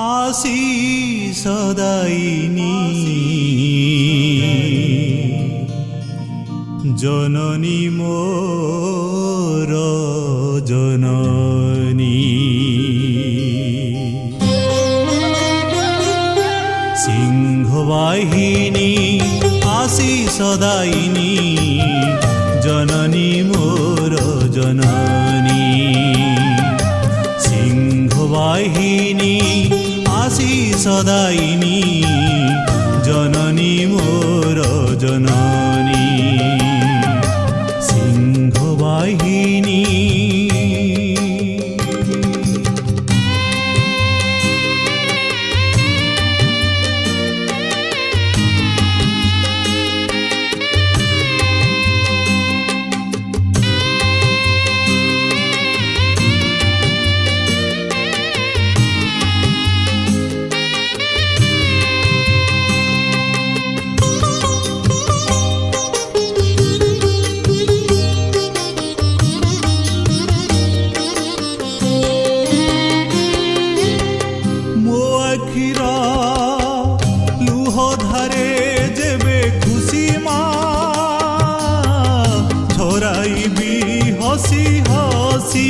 आशीष दायिनी जननी मोर जननी सिंहवाहिनी आशीष दायिनी जननी मोर जननी सिंहवाहिनी आशीष दायिनी जननी मोर जननी सिंहवाहिनी हसी हसी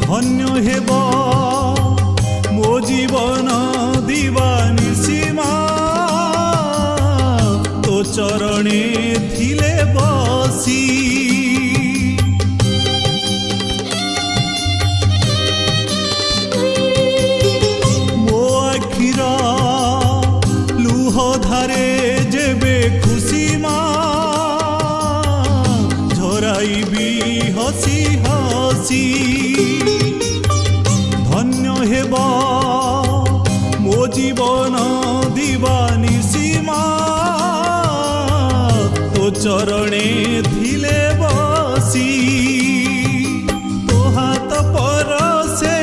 धन्य हेब मो जीवन दीवानिसी तो चरणे थिले बसी मो आखिर लुह धारे जेबे खुशी हसी हसी धन्य हेब मो जीवन दीवानिसी तो चरणे थिले बसी तो हाथ परसे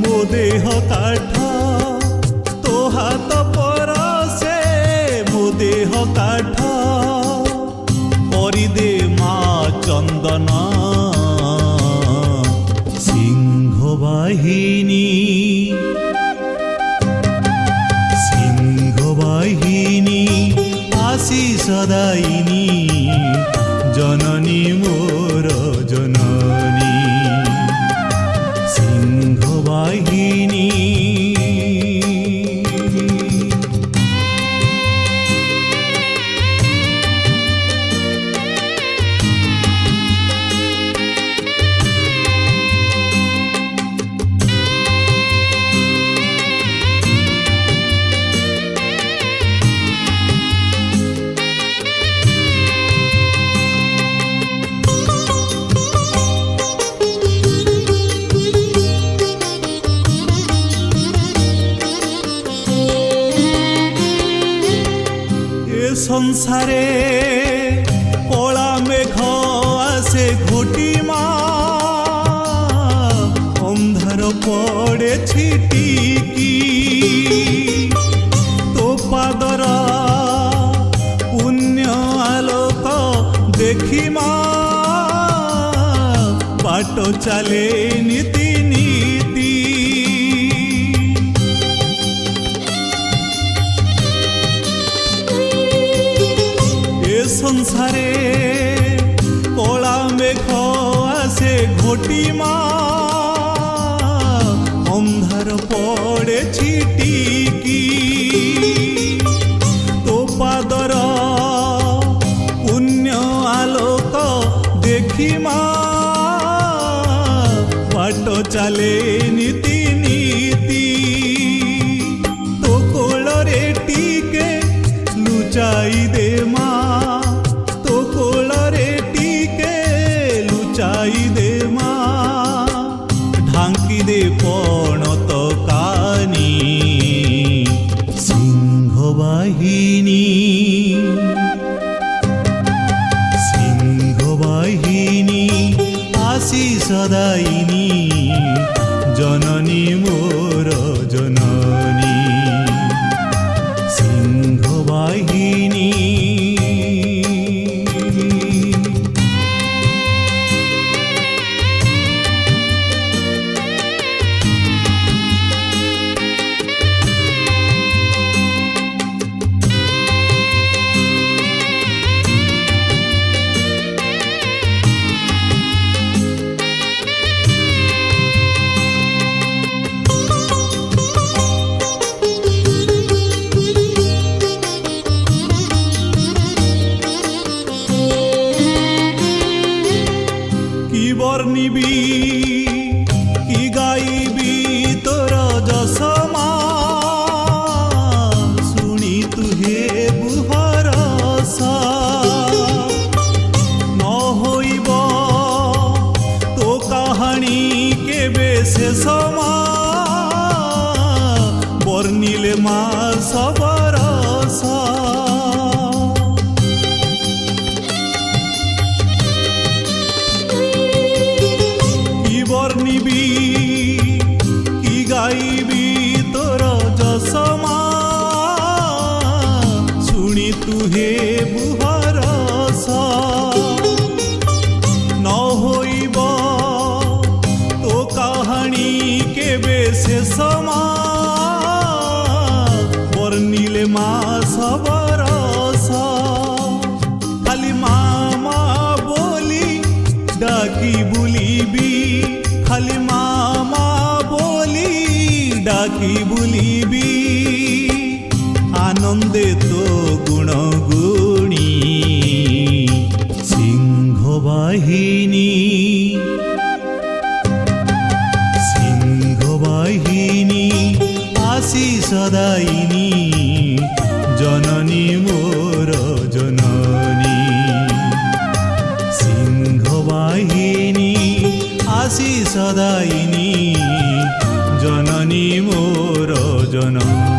मो देह काठ तो हाथ परसे मो देह काठ परिदे चंदन सिंहवाहिनी सिंहवाहिनी आशीष दायिनी जननी मोर जननी सिंहवाहिनी संसारे कला मेघ आसे घोटिमा अंधार पड़े छिटिकी तो पादर पुण्य आलोक देखिमा बाट चले नीति नीति संसारे कला मेघ आसे घोटिमा अंधार पड़े छिटिकी तो पादर पुण्य आलोक देखिमा बाट चले नीति नीति तो कोलरे टीके लुचाई दे मा ढांकी दे पणत कानी सिंहवाहिनी सिंहवाहिनी आशीष दायिनी जननी मोर जननी सिंहवाहिनी বর্ণিবি কি গাইবি তোর যশমা শুনি তুহে বুহরস নহইব তো কাহানি কেবে শেষ মা বর্ণিলে মা সবরস কি বর্ণিবি কি গাইবি তোর যশমা শুনি তুহে বুহরস নহইব তো কাহানি কেবে শেষ মা বর্ণিলে মা সবরস খালি মামা বলি ডাকি বুলিবি খালি মামা বলি ডাকি বুলিবি আনন্দে তো গুণগুণী সিংহ বাহিনী সিংহ বাহিনী আশিস দায়িনী জননী মোর জননী সিংহ বাহিনী আশিস দায়িনী জননী মোর জননী।